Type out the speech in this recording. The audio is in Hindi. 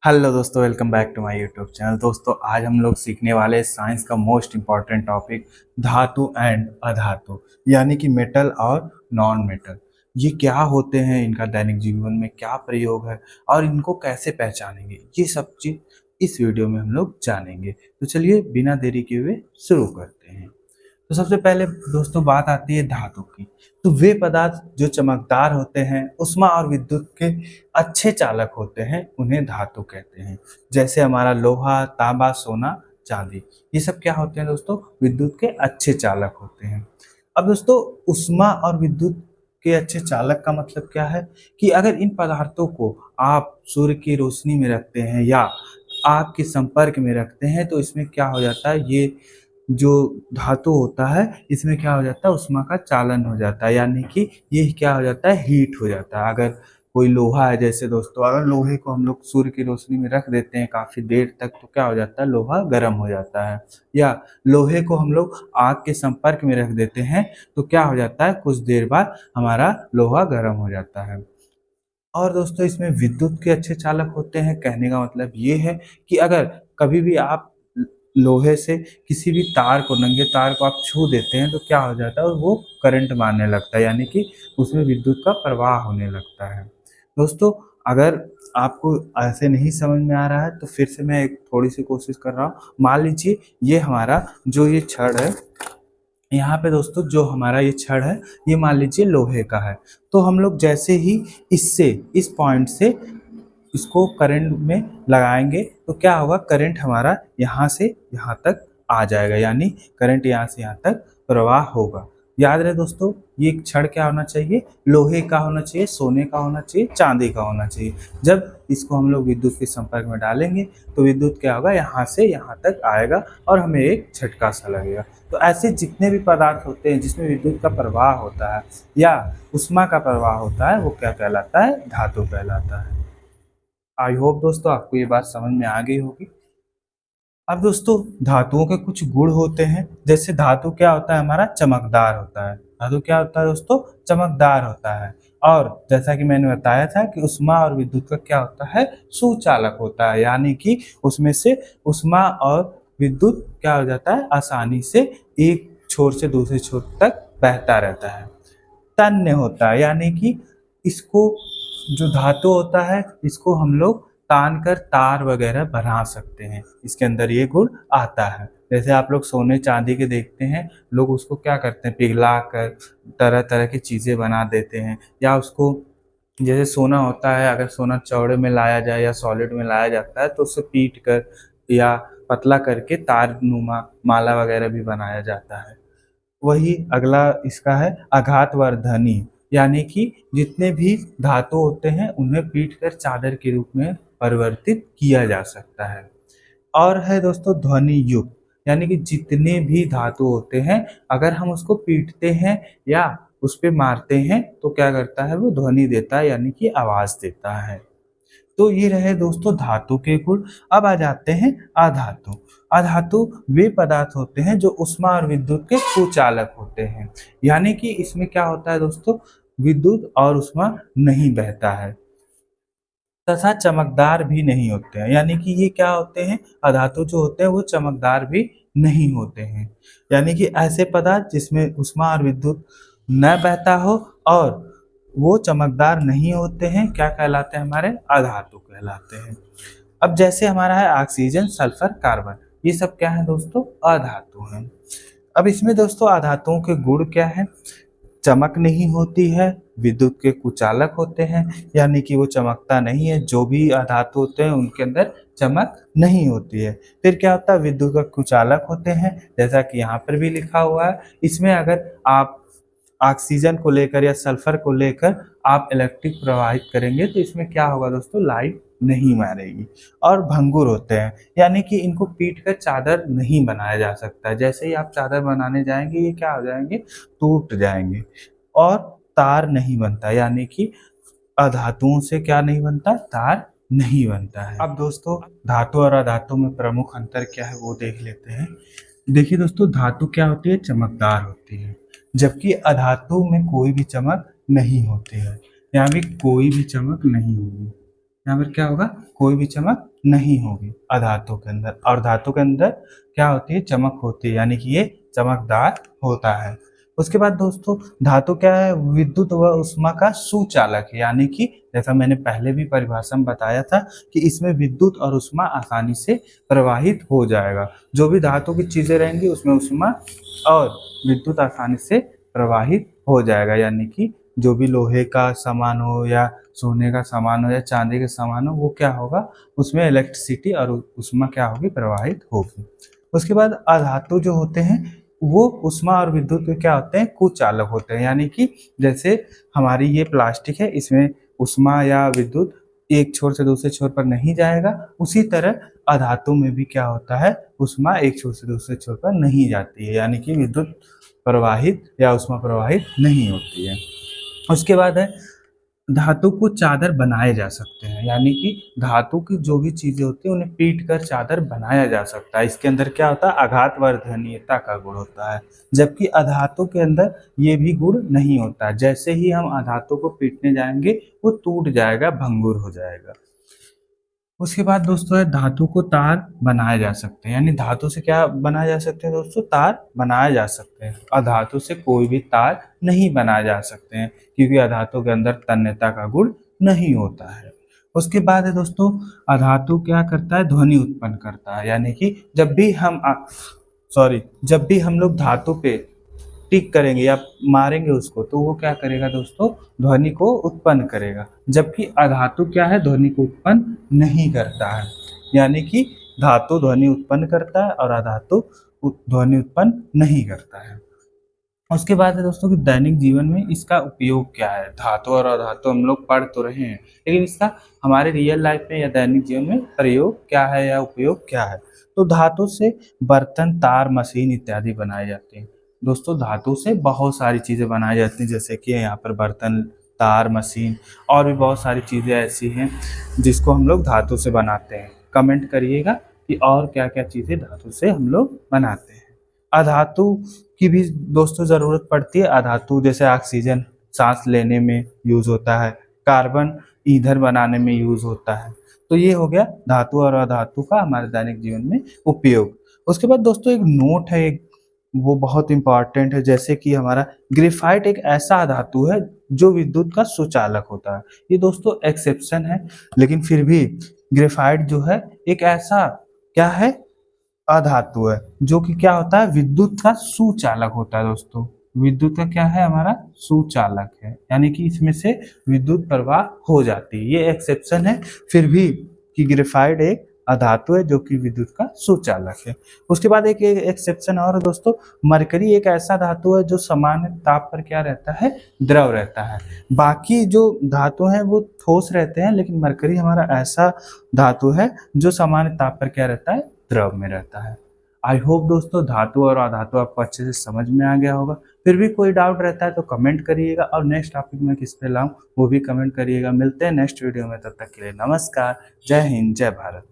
हेलो दोस्तों, welcome back to my YouTube channel. दोस्तों, आज हम लोग सीखने वाले साइंस का मोस्ट इम्पॉर्टेंट टॉपिक धातु एंड अधातु, यानी कि मेटल और नॉन मेटल। ये क्या होते हैं, इनका दैनिक जीवन में क्या प्रयोग है और इनको कैसे पहचानेंगे, ये सब चीज़ इस वीडियो में हम लोग जानेंगे। तो चलिए बिना देरी किए हुए शुरू करते हैं। तो सबसे पहले दोस्तों बात आती है धातु की। तो वे पदार्थ जो चमकदार होते हैं, ऊष्मा और विद्युत के अच्छे चालक होते हैं, उन्हें धातु कहते हैं। जैसे हमारा लोहा, तांबा, सोना, चांदी, ये सब क्या होते हैं दोस्तों? विद्युत के अच्छे चालक होते हैं। अब दोस्तों, ऊष्मा और विद्युत के अच्छे चालक का मतलब क्या है कि अगर इन पदार्थों को आप सूर्य की रोशनी में रखते हैं या आग के संपर्क में रखते हैं, तो इसमें क्या हो जाता है, ये जो धातु होता है इसमें क्या हो जाता है, ऊष्मा का चालन हो जाता है, यानी कि ये क्या हो जाता है, हीट हो जाता है। अगर कोई लोहा है, जैसे दोस्तों अगर लोहे को हम लोग सूर्य की रोशनी में रख देते हैं काफ़ी देर तक, तो क्या हो जाता है, लोहा गर्म हो जाता है। या लोहे को हम लोग आग के संपर्क में रख देते हैं तो क्या हो जाता है, कुछ देर बाद हमारा लोहा गर्म हो जाता है। और दोस्तों, इसमें विद्युत के अच्छे चालक होते हैं, कहने का मतलब ये है कि अगर कभी भी आप लोहे से किसी भी तार को, नंगे तार को आप छू देते हैं तो क्या हो जाता है, वो करंट मारने लगता है, यानी कि उसमें विद्युत का प्रवाह होने लगता है। दोस्तों, अगर आपको ऐसे नहीं समझ में आ रहा है तो फिर से मैं एक थोड़ी सी कोशिश कर रहा हूँ। मान लीजिए ये हमारा जो ये छड़ है, यहाँ पे दोस्तों जो हमारा ये छड़ है, ये मान लीजिए लोहे का है। तो हम लोग जैसे ही इससे, इस पॉइंट से इसको करंट में लगाएंगे तो क्या होगा, करंट हमारा यहाँ से यहाँ तक आ जाएगा, यानी करंट यहाँ से यहाँ तक प्रवाह होगा। याद रहे दोस्तों, ये छड़ क्या होना चाहिए, लोहे का होना चाहिए, सोने का होना चाहिए, चांदी का होना चाहिए। जब इसको हम लोग विद्युत के संपर्क में डालेंगे तो विद्युत क्या होगा, यहाँ से यहाँ तक आएगा और हमें एक झटका सा लगेगा। तो ऐसे जितने भी पदार्थ होते हैं जिसमें विद्युत का प्रवाह होता है या ऊष्मा का प्रवाह होता है, वो क्या कहलाता है, धातु कहलाता है। आई होप दोस्तों आपको ये बात समझ में आ गई होगी। अब दोस्तों, धातुओं के कुछ गुण होते हैं। जैसे धातु क्या होता है, हमारा चमकदार होता है। धातु क्या होता है दोस्तों, चमकदार होता है। और जैसा कि मैंने बताया था कि ऊष्मा और विद्युत का क्या होता है, सुचालक होता है, यानी कि उसमें से ऊष्मा और विद्युत क्या हो जाता है, आसानी से एक छोर से दूसरे छोर तक बहता रहता है। तन्य होता है, यानी कि इसको, जो धातु होता है इसको हम लोग तान कर तार वगैरह बना सकते हैं, इसके अंदर ये गुण आता है। जैसे आप लोग सोने चांदी के देखते हैं, लोग उसको क्या करते हैं, पिघला कर तरह तरह की चीज़ें बना देते हैं। या उसको, जैसे सोना होता है, अगर सोना चौड़े में लाया जाए या सॉलिड में लाया जाता है तो उसे पीट कर या पतला करके तार नुमा माला वगैरह भी बनाया जाता है। वही अगला इसका है आघातवर्धनी, यानी कि जितने भी धातु होते हैं उन्हें पीट कर चादर के रूप में परिवर्तित किया जा सकता है। और है दोस्तों ध्वनि युक्त, यानी कि जितने भी धातु होते हैं अगर हम उसको पीटते हैं या उस पे मारते हैं तो क्या करता है, वो ध्वनि देता है, यानी कि आवाज देता है। तो ये रहे दोस्तों धातु के गुण। अब आ जाते हैं अधातु। अधातु वे पदार्थ होते हैं जो ऊष्मा और विद्युत के कुचालक होते हैं, यानी कि इसमें क्या होता है दोस्तों, विद्युत और ऊष्मा नहीं बहता है तथा चमकदार भी नहीं होते हैं। यानी कि ये क्या होते हैं, अधातु जो होते हैं वो चमकदार भी नहीं होते हैं, यानी कि ऐसे पदार्थ जिसमें ऊष्मा और विद्युत न बहता हो और वो चमकदार नहीं होते हैं, क्या कहलाते हैं, हमारे अधातु कहलाते हैं। अब जैसे हमारा है ऑक्सीजन, सल्फर, कार्बन, ये सब क्या है दोस्तों, अधातु हैं। अब इसमें दोस्तों अधातुओं के गुण क्या है, चमक नहीं होती है, विद्युत के कुचालक होते हैं, यानी कि वो चमकता नहीं है, जो भी धातु होते हैं उनके अंदर चमक नहीं होती है। फिर क्या होता है, विद्युत का कुचालक होते हैं, जैसा कि यहाँ पर भी लिखा हुआ है। इसमें अगर आप ऑक्सीजन को लेकर या सल्फर को लेकर आप इलेक्ट्रिक प्रवाहित करेंगे तो इसमें क्या होगा दोस्तों, लाइट नहीं मारेगी। और भंगुर होते हैं, यानी कि इनको पीट कर चादर नहीं बनाया जा सकता है। जैसे ही आप चादर बनाने जाएंगे ये क्या हो जाएंगे, टूट जाएंगे। और तार नहीं बनता, यानी कि अधातुओं से क्या नहीं बनता, तार नहीं बनता है। अब दोस्तों, धातु और अधातु में प्रमुख अंतर क्या है वो देख लेते हैं। देखिए दोस्तों, धातु क्या होती है, चमकदार होती है, जबकि अधातु में कोई भी चमक नहीं होती है। यहाँ भी कोई भी चमक नहीं होगी, यहाँ पर क्या होगा, कोई भी चमक नहीं होगी अधातु के अंदर। और धातु के अंदर क्या होती है, चमक होती है, यानी कि ये चमकदार होता है। उसके बाद दोस्तों धातु क्या है, विद्युत व ऊष्मा का सुचालक है, यानी कि जैसा मैंने पहले भी परिभाषा में बताया था कि इसमें विद्युत और ऊष्मा आसानी से प्रवाहित हो जाएगा। जो भी धातु की चीजें रहेंगी उसमें ऊष्मा और विद्युत आसानी से प्रवाहित हो जाएगा, यानी कि जो भी लोहे का सामान हो या सोने का सामान हो या चांदी का सामान हो, वो क्या होगा, उसमें इलेक्ट्रिसिटी और ऊष्मा क्या होगी, प्रवाहित होगी। उसके बाद अधातु जो होते हैं वो ऊष्मा और विद्युत के क्या होते हैं, कुचालक होते हैं, यानी कि जैसे हमारी ये प्लास्टिक है, इसमें ऊष्मा या विद्युत एक छोर से दूसरे छोर पर नहीं जाएगा, उसी तरह अधातु में भी क्या होता है, ऊष्मा एक छोर से दूसरे छोर पर नहीं जाती है, यानी कि विद्युत प्रवाहित या ऊष्मा प्रवाहित नहीं होती है। उसके बाद है धातु को चादर बनाए जा सकते हैं, यानी कि धातु की जो भी चीजें होती है उन्हें पीट कर चादर बनाया जा सकता है। इसके अंदर क्या होता है, आघात वर्धनीयता का गुण होता है, जबकि अधातु के अंदर ये भी गुण नहीं होता। जैसे ही हम अधातु को पीटने जाएंगे वो टूट जाएगा, भंगुर हो जाएगा। उसके बाद दोस्तों है धातु को तार बनाए जा सकते हैं, यानी धातु से क्या बनाए जा सकते हैं दोस्तों, तार बनाए जा सकते हैं। अधातु से कोई भी तार नहीं बनाए जा सकते हैं, क्योंकि अधातु के अंदर तन्यता का गुण नहीं होता है। उसके बाद है दोस्तों अधातु क्या करता है, ध्वनि उत्पन्न करता है, यानी कि जब भी हम लोग धातु पे टिक करेंगे या मारेंगे उसको, तो वो क्या करेगा दोस्तों, ध्वनि को उत्पन्न करेगा, जबकि अधातु क्या है, ध्वनि को उत्पन्न नहीं करता है। यानी कि धातु ध्वनि उत्पन्न करता है और अधातु ध्वनि उत्पन्न नहीं करता है। उसके बाद है दोस्तों कि दैनिक जीवन में इसका उपयोग क्या है। धातु और अधातु हम लोग पढ़ तो रहे हैं, लेकिन इसका हमारे रियल लाइफ में या दैनिक जीवन में प्रयोग क्या है या उपयोग क्या है। तो धातु से बर्तन, तार, मशीन इत्यादि बनाए जाते हैं। दोस्तों धातु से बहुत सारी चीज़ें बनाई जाती हैं, जैसे कि यहाँ पर बर्तन, तार, मशीन और भी बहुत सारी चीज़ें ऐसी हैं जिसको हम लोग धातु से बनाते हैं। कमेंट करिएगा कि और क्या क्या चीज़ें धातु से हम लोग बनाते हैं। अधातु की भी दोस्तों ज़रूरत पड़ती है। अधातु जैसे ऑक्सीजन सांस लेने में यूज़ होता है, कार्बन ईंधन बनाने में यूज़ होता है। तो ये हो गया धातु और अधातु का हमारे दैनिक जीवन में उपयोग। उसके बाद दोस्तों एक नोट है, एक वो बहुत इंपॉर्टेंट है, जैसे कि हमारा ग्रेफाइट एक ऐसा धातु है जो विद्युत का सुचालक होता है। ये दोस्तों एक्सेप्शन है, लेकिन फिर भी ग्रेफाइट जो है एक ऐसा क्या है, अधातु है, जो कि क्या होता है, विद्युत का सुचालक होता है। दोस्तों विद्युत का क्या है, हमारा सुचालक है, यानी कि इसमें से विद्युत प्रवाह हो जाती है। ये एक्सेप्शन है फिर भी कि ग्रेफाइट एक अधातु है जो कि विद्युत का सुचालक है। उसके बाद एक एक्सेप्शन और है दोस्तों, मरकरी एक ऐसा धातु है जो सामान्य ताप पर क्या रहता है, द्रव रहता है। बाकी जो धातु हैं वो ठोस रहते हैं, लेकिन मरकरी हमारा ऐसा धातु है जो सामान्य ताप पर क्या रहता है, द्रव में रहता है। आई होप दोस्तों धातु और अधातु आपको अच्छे से समझ में आ गया होगा। फिर भी कोई डाउट रहता है तो कमेंट करिएगा, और नेक्स्ट टॉपिक में किस पे लाऊं वो भी कमेंट करिएगा। मिलते हैं नेक्स्ट वीडियो में, तब तक के लिए नमस्कार, जय हिंद, जय भारत।